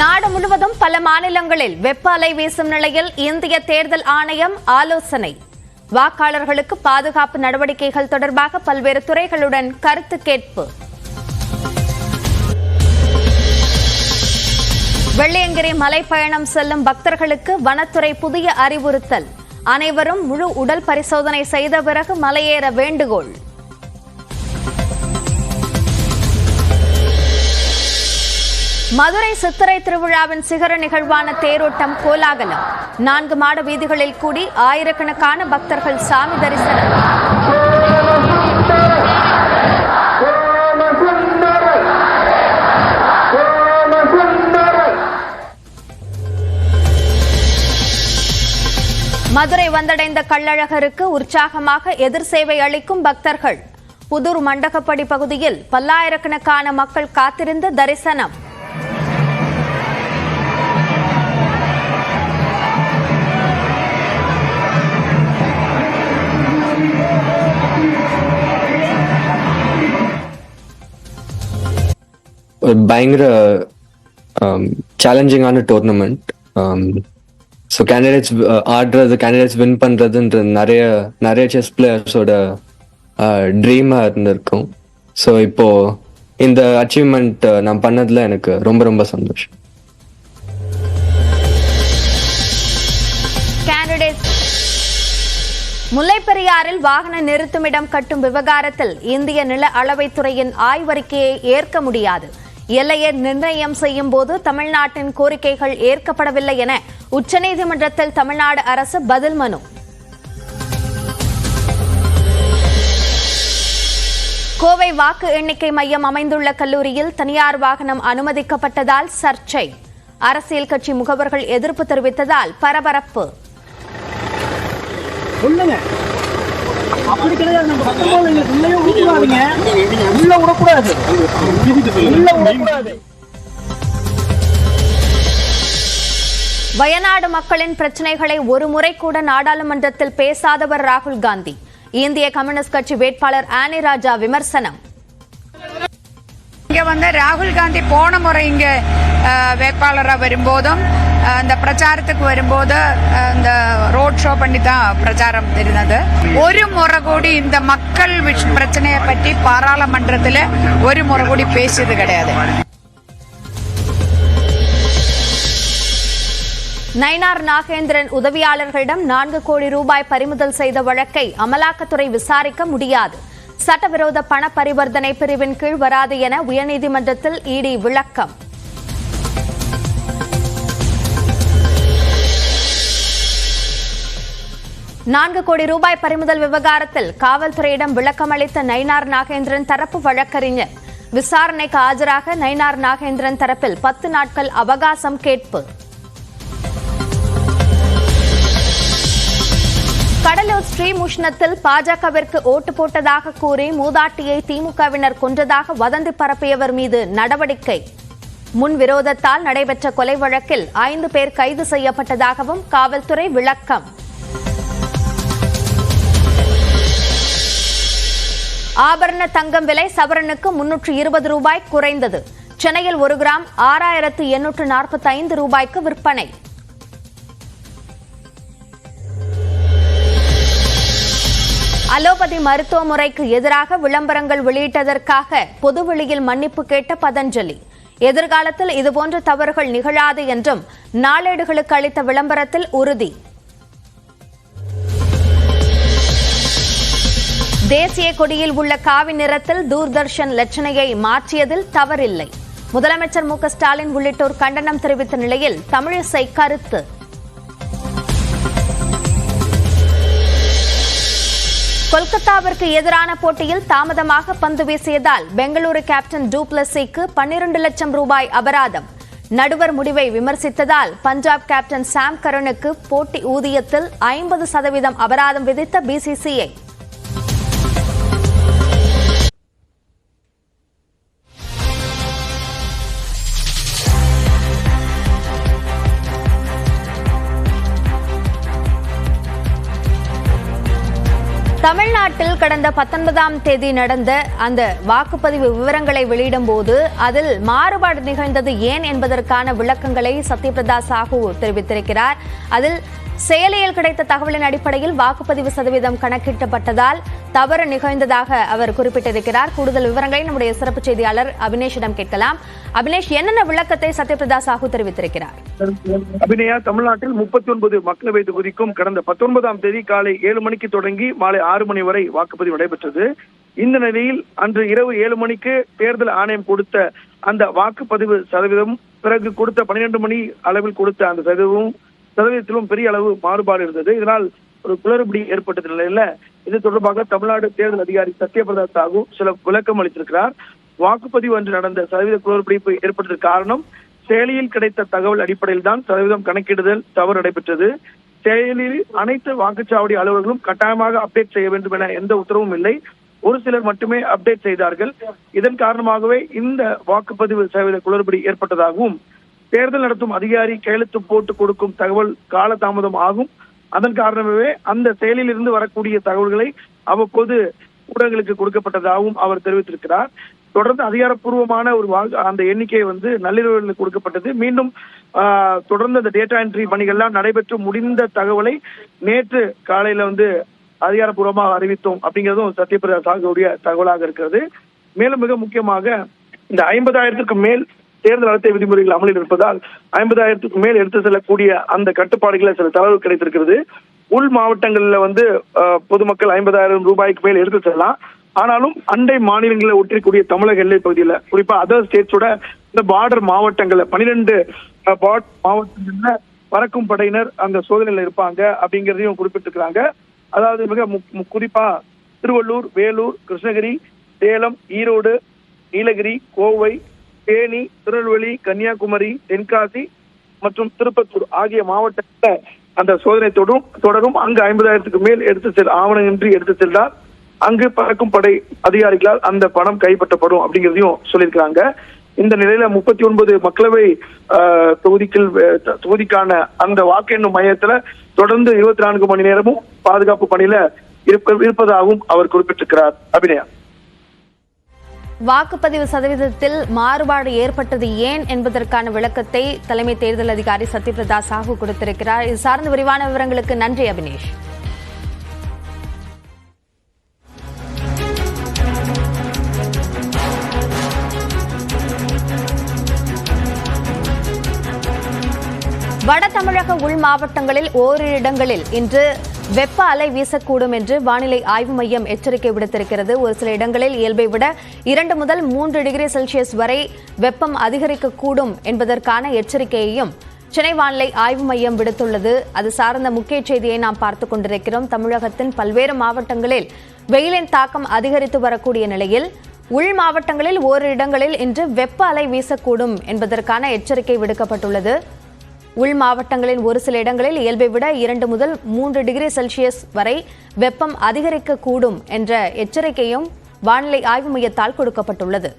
நாடு முழுவதும் பல மாநிலங்களில் வெப்ப அலை வீசும் நிலையில் இந்திய தேர்தல் ஆணையம் ஆலோசனை. வாக்காளர்களுக்கு பாதுகாப்பு நடவடிக்கைகள் தொடர்பாக பல்வேறு துறைகளுடன் கருத்து கேட்பு. வெள்ளையங்கிரி மலைப்பயணம் செல்லும் பக்தர்களுக்கு வனத்துறை புதிய அறிவுறுத்தல். அனைவரும் முழு உடல் பரிசோதனை செய்த பிறகு மலையேற வேண்டுகோள். மதுரை சித்திரை திருவிழாவின் சிகர நிகழ்வான தேரோட்டம் கோலாகலம். 4 மாட வீதிகளில் கூடி ஆயிரக்கணக்கான பக்தர்கள் சாமி தரிசனம். மதுரை வந்தடைந்த கள்ளழகருக்கு உற்சாகமாக எதிர் சேவை அளிக்கும் பக்தர்கள். புதூர் மண்டகப்படி பகுதியில் பல்லாயிரக்கணக்கான மக்கள் காத்திருந்து தரிசனம். பயங்கர சேலஞ்சிங்கான டோர்னமெண்ட். ஸோ கேண்டிடேட்ஸ் ஆடுறது, கேண்டிடேட்ஸ் வின் பண்ணுறதுன்ற நிறைய செஸ் பிளேயர்ஸோட ட்ரீமாக இருந்திருக்கும். ஸோ இப்போ இந்த அச்சீவ்மெண்ட் நான் பண்ணதில் எனக்கு ரொம்ப ரொம்ப சந்தோஷம். முல்லைப்பெரியாறில் வாகன நிறுத்துமிடம் கட்டும் விவகாரத்தில் இந்திய நில அளவைத்துறையின் ஆய்வறிக்கையை ஏற்க முடியாது. எல்லையை நிர்ணயம் செய்யும் போது தமிழ்நாட்டின் கோரிக்கைகள் ஏற்கப்படவில்லை என உச்சநீதிமன்றத்தில் தமிழ்நாடு அரசு பதில் மனு. கோவை வாக்கு எண்ணிக்கை மையம் அமைந்துள்ள கல்லூரியில் தனியார் வாகனம் அனுமதிக்கப்பட்டதால் சர்ச்சை. அரசியல் கட்சி முகவர்கள் எதிர்ப்பு தெரிவித்ததால் பரபரப்பு. அப்படி கிடையாது. நம்ம சட்டமோல உள்ளே ஊத்துவாதீங்க, உள்ள விடக்கூடாது, உள்ள விடக்கூடாது. வயநாடு மக்களின் பிரச்சனைகளை ஒருமுறை கூட நாடாளுமன்றத்தில் பேசாதவர் ராகுல் காந்தி. இந்திய கம்யூனிஸ்ட் கட்சி வேட்பாளர் ஆனி ராஜா விமர்சனம். இங்க ராகுல் காந்தி போன முறை இங்க வேட்பாளராக வரும்போதும் இந்த பிரச்சாரத்துக்கு வரும்போது இந்த ரோட் ஷோ பண்ணி தான் பிரச்சாரம் இருந்தது. ஒரு முறை கூடி இந்த மக்கள் பிரச்சனையை பற்றி பாராளுமன்றத்தில் ஒரு முறை கூடி பேசியது கிடையாது. நயினார் நாகேந்திரன் உதவியாளர்களிடம் 4 கோடி ரூபாய் பறிமுதல் செய்த வழக்கை அமலாக்கத்துறை விசாரிக்க முடியாது. சட்டவிரோத பண பரிவர்த்தனை பிரிவின் கீழ் வராது என உயர்நீதிமன்றத்தில் இடி விளக்கம். $4 கோடி பறிமுதல் விவகாரத்தில் காவல்துறையிடம் விளக்கம் அளித்த நயினார் நாகேந்திரன் தரப்பு வழக்கறிஞர். விசாரணைக்கு ஆஜராக நயினார் நாகேந்திரன் தரப்பில் 10 நாட்கள் அவகாசம் கேட்பு. கடலூர் ஸ்ரீமுஷ்ணத்தில் பாஜகவிற்கு ஓட்டு போட்டதாக கூறி மூதாட்டியை திமுகவினர் கொன்றதாக வதந்தி பரப்பியவர் மீது நடவடிக்கை. முன் விரோதத்தால் நடைபெற்ற கொலை வழக்கில் 5 பேர் கைது செய்யப்பட்டதாகவும் காவல்துறை விளக்கம். ஆபரண தங்கம் விலை சவரனுக்கு $320 குறைந்தது. சென்னையில் 1 கிராம் 6845 ரூபாய்க்கு விற்பனை. அலோபதி மருத்துவ முறைக்கு எதிராக விளம்பரங்கள் வெளியிட்டதற்காக பொதுவெளியில் மன்னிப்பு கேட்ட பதஞ்சலி. எதிர்காலத்தில் இதுபோன்ற தவறுகள் நிகழாது என்றும் நாளேடுகளுக்கு அளித்த விளம்பரத்தில் உறுதி. தேசிய கொடியில் உள்ள காவி நிறத்தில் தூர்தர்ஷன் லட்சணையை மாற்றியதில் தவறில்லை. முதலமைச்சர் மு க ஸ்டாலின் உள்ளிட்டோர் கண்டனம் தெரிவித்த நிலையில் தமிழிசை கருத்து. கொல்கத்தாவிற்கு எதிரான போட்டியில் தாமதமாக பந்து வீசியதால் பெங்களூரு கேப்டன் டூப்ளசிக்கு 12 லட்சம் ரூபாய் அபராதம். நடுவர் முடிவை விமர்சித்ததால் பஞ்சாப் கேப்டன் சாம் கரனுக்கு போட்டி ஊதியத்தில் 50% அபராதம் விதித்த பிசிசிஐ. தமிழ்நாட்டில் தமிழ்நாட்டில் கடந்த 19ஆம் தேதி நடந்த அந்த வாக்குப்பதிவு விவரங்களை வெளியிடும் போது அதில் மாறுபாடு நிகழ்ந்தது ஏன் என்பதற்கான விளக்கங்களை சத்யபிரதா சாஹூ தெரிவித்திருக்கிறார். அதில் செயலியில் கிடைத்த தகவலின் அடிப்படையில் வாக்குப்பதிவு சதவீதம் கணக்கிட்டப்பட்டதால் தவறு நிகழ்ந்ததாக அவர் குறிப்பிட்டிருக்கிறார். கூடுதல் விவரங்களை நம்முடைய சிறப்பு செய்தியாளர் அபினேஷிடம் கேட்கலாம். அபினேஷ், என்னென்ன விளக்கத்தை சத்யபிரதா சாஹூ தெரிவித்திருக்கிறார்? அபிநயா, தமிழ்நாட்டில் 39 மக்களவை தொகுதிக்கும் கடந்த 19ஆம் தேதி காலை 7 மணிக்கு தொடங்கி மாலை 6 மணி வரை வாக்குப்பதிவு நடைபெற்றது. இந்த நிலையில் அன்று இரவு 7 மணிக்கு தேர்தல் ஆணையம் கொடுத்த அந்த வாக்குப்பதிவு சதவீதம் பிறகு கொடுத்த 12 மணி அளவில் கொடுத்த அந்த சதவீதத்திலும் பெரிய அளவு மாறுபாடு இருந்தது. இதனால் ஒரு குளறுபடி ஏற்பட்ட நிலையில இது தொடர்பாக தமிழ்நாடு தேர்தல் அதிகாரி சத்யபிரதா சாஹூ சில விளக்கம் அளித்திருக்கிறார். வாக்குப்பதிவு அன்று நடந்த சதவீத குளறுபடி ஏற்பட்டதற்கு காரணம் செயலியில் கிடைத்த தகவல் அடிப்படையில் தான் சதவீதம் கணக்கிடுதல் தவறு நடைபெற்றது. செயலில் அனைத்து வாக்குச்சாவடி அலுவலர்களும் கட்டாயமாக அப்டேட் செய்ய வேண்டும் என எந்த உத்தரவும் இல்லை. ஒரு சிலர் மட்டுமே அப்டேட் செய்தார்கள். இதன் காரணமாகவே இந்த வாக்குப்பதிவு சதவீத குளறுபடி ஏற்பட்டதாகவும் தேர்தல் நடத்தும் அதிகாரி கையெழுத்து போட்டு கொடுக்கும் தகவல் காலதாமதம் ஆகும். அதன் காரணமாகவே அந்த செயலில் இருந்து வரக்கூடிய தகவல்களை அவ்வப்போது ஊடகங்களுக்கு கொடுக்கப்பட்டதாகவும் அவர் தெரிவித்திருக்கிறார். தொடர்ந்து அதிகாரப்பூர்வமான ஒரு அந்த எண்ணிக்கை நள்ளிரவில் கொடுக்கப்பட்டது. மீண்டும் தொடர்ந்து அந்த டேட்டா என்ட்ரி பணிகள்லாம் நடைபெற்று முடிந்த தகவலை நேற்று காலையில அதிகாரப்பூர்வமாக அறிவித்தோம் அப்படிங்கிறதும் சத்யபிரதா சாஹூடைய தகவலாக இருக்கிறது. மேலும் மிக முக்கியமாக இந்த 50,000க்கும் மேல் தேர்தல் நடத்தை விதிமுறைகள் அமலில் இருப்பதால் 50,000க்கும் மேல் எடுத்து செல்லக்கூடிய அந்த கட்டுப்பாடுகளை சில தளர்வு கிடைத்திருக்கிறது. உள் மாவட்டங்கள்ல பொதுமக்கள் 50,000 ரூபாய்க்கு மேல் எடுத்து செல்லலாம். ஆனாலும் அண்டை மாநிலங்களில் ஒட்டிருக்கூடிய தமிழக எல்லை பகுதியில குறிப்பா அதர் ஸ்டேட்ஸோட இந்த பார்டர் மாவட்டங்கள்ல 12 மாவட்டங்கள்ல பறக்கும் படையினர் அந்த சோதனையில இருப்பாங்க அப்படிங்கிறதையும் குறிப்பிட்டிருக்கிறாங்க. அதாவது மிக குறிப்பா திருவள்ளூர், வேலூர், கிருஷ்ணகிரி, சேலம், ஈரோடு, நீலகிரி, கோவை, தேனி, திருநெல்வேலி, கன்னியாகுமரி, தென்காசி மற்றும் திருப்பத்தூர் ஆகிய மாவட்டங்களில் அந்த சோதனை தொடரும். அங்கு 50,000க்கு மேல் ஆவணமின்றி எடுத்து சென்றால் அங்கு பறக்கும் படை அதிகாரிகளால் அந்த பணம் கைப்பற்றப்படும் அப்படிங்கிறதையும் சொல்லியிருக்கிறாங்க. இந்த நிலையில 39 மக்களவை தொகுதிக்கான அந்த வாக்கு எண்ணும் மையத்துல தொடர்ந்து 24 மணி நேரமும் பாதுகாப்பு பணியில இருப்பதாகவும் அவர் குறிப்பிட்டிருக்கிறார். அபிநயா, வாக்குப்பதிவு சதவீதத்தில் மாறுபாடு ஏற்பட்டது ஏன் என்பதற்கான விளக்கத்தை தலைமை தேர்தல் அதிகாரி சத்யபிரதா சாஹூ கொடுத்திருக்கிறார். இது சார்ந்த விரிவான விவரங்களுக்கு நன்றி அபினேஷ். வட தமிழக உள் மாவட்டங்களில் ஓரிரு இடங்களில் இன்று வெப்ப அலை வீசக்கூடும் என்று வானிலை ஆய்வு மையம் எச்சரிக்கை விடுத்திருக்கிறது. ஒரு சில இடங்களில் இயல்பை விட 2 முதல் 3 டிகிரி செல்சியஸ் வரை வெப்பம் அதிகரிக்கக்கூடும் என்பதற்கான எச்சரிக்கையையும் சென்னை வானிலை ஆய்வு மையம் விடுத்துள்ளது. அது சார்ந்த முக்கிய செய்தியை நாம் பார்த்துக் கொண்டிருக்கிறோம். தமிழகத்தின் பல்வேறு மாவட்டங்களில் வெயிலின் தாக்கம் அதிகரித்து வரக்கூடிய நிலையில் உள் மாவட்டங்களில் ஓரிரு இடங்களில் இன்று வெப்ப அலை வீசக்கூடும் என்பதற்கான எச்சரிக்கை விடுக்கப்பட்டுள்ளது. உள் மாவட்டங்களின் ஒரு சில இடங்களில் இயல்பை விட 2 முதல் 3 டிகிரி செல்சியஸ் வரை வெப்பம் அதிகரிக்கக்கூடும் என்ற எச்சரிக்கையும் வானிலை ஆய்வு மையத்தால் கொடுக்கப்பட்டுள்ளது.